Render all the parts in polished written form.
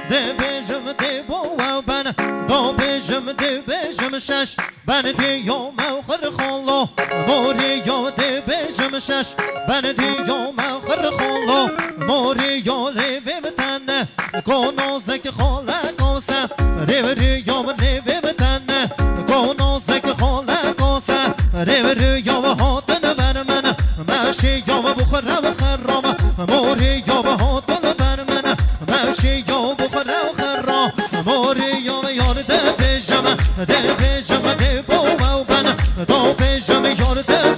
ده بجم ده بو بن دو بجم ده بجم شش بن ده یوم آخر خالو موری یا ده بجم شش بن ده یوم آخر خالو موری یا لیوی بتن گونوزک خاله گوسه ریوری یا لیوی بتن گونوزک خاله گوسه ریوری یا هاتن بر من ماشی یا بخوره و خرام موری یا هاتن بر من ماشی یا بخوره و خرام موری یا یار ده بجم ده بو بن دو بجم یار ده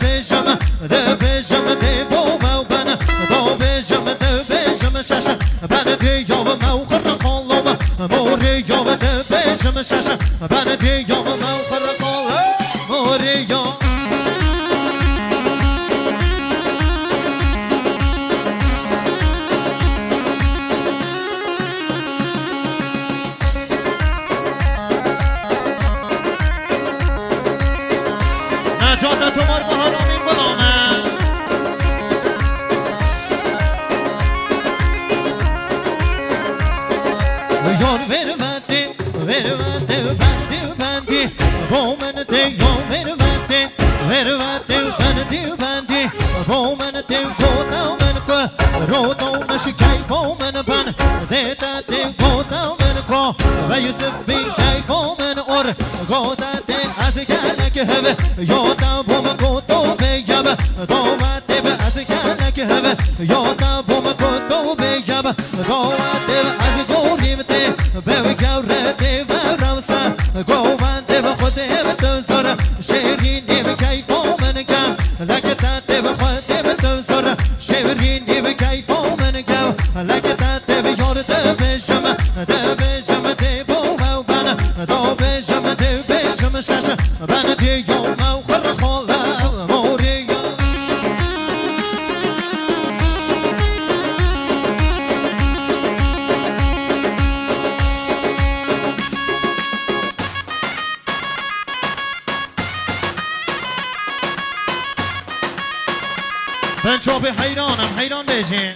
بجم ده بو بن دو بجم ده بجم شش بن ده یا موخر خالم موری یا ده بجم شش بن ده یا موخر خالم موری یا نجات تو مار بهار امین بلانه یار ورمده بندی با من ده یار ورمده بندی با من ده گوتا من که رو دو نشی کی با من بن دیتا ده گوتا من که و یوسف بی کی با من اور گوتا ده از گلک هوه یادا بوم گوتو بیاب دوات به از گلک هوه یادا بوم گوتو بیاب دوات از گوریم ده به گوره ده و روسا گوان ده به خود به دوزار شیرینی به کیف من گم لکتا ده به خود به دوزار شیرینی به کیف من گم لکتا ده به یار ده بجم ده بو بن دو بجم ده بجم شش بن ده یوم آخر خاله موری من چوب حیران بشین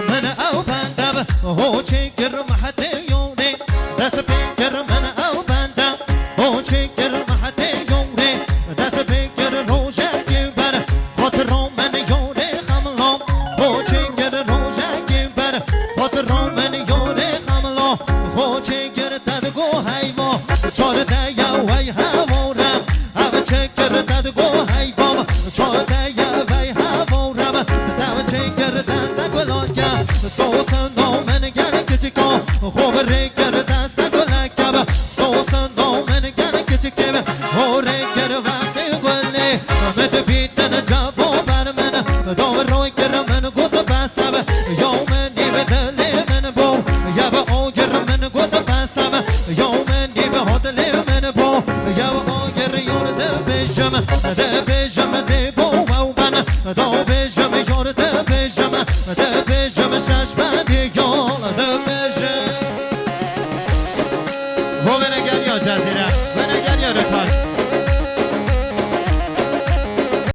من او بندم هو چه گرم حتی یونه دست بگر من او بندم هو چه گرم حتی یونه دست بگر روژه بر خاطر من یونه خملام هو چه گر روژه بر خاطر من یونه خملام هو چه گر تدگو حیما چار دیا وی هوارم او چه گر تدگو حیوام چار دیا وی هوارم او چه گر دست گلاتگم سوسن من گر کچکا خوب ریگر دست گلکم سوسن من گر کچکم هو ریگر وقت گله مد بیتن جابو بر من دو روی گر من گوت بسم یا من نیو دل من بو یا با آگر من گوت بسم یا من نیو هدل من بو یا آگر یار ده بجم ده بو بن دو بجم یار ده بجم شش بندی یال ده بجم و بنگر یا جزیره بنگر یا رتال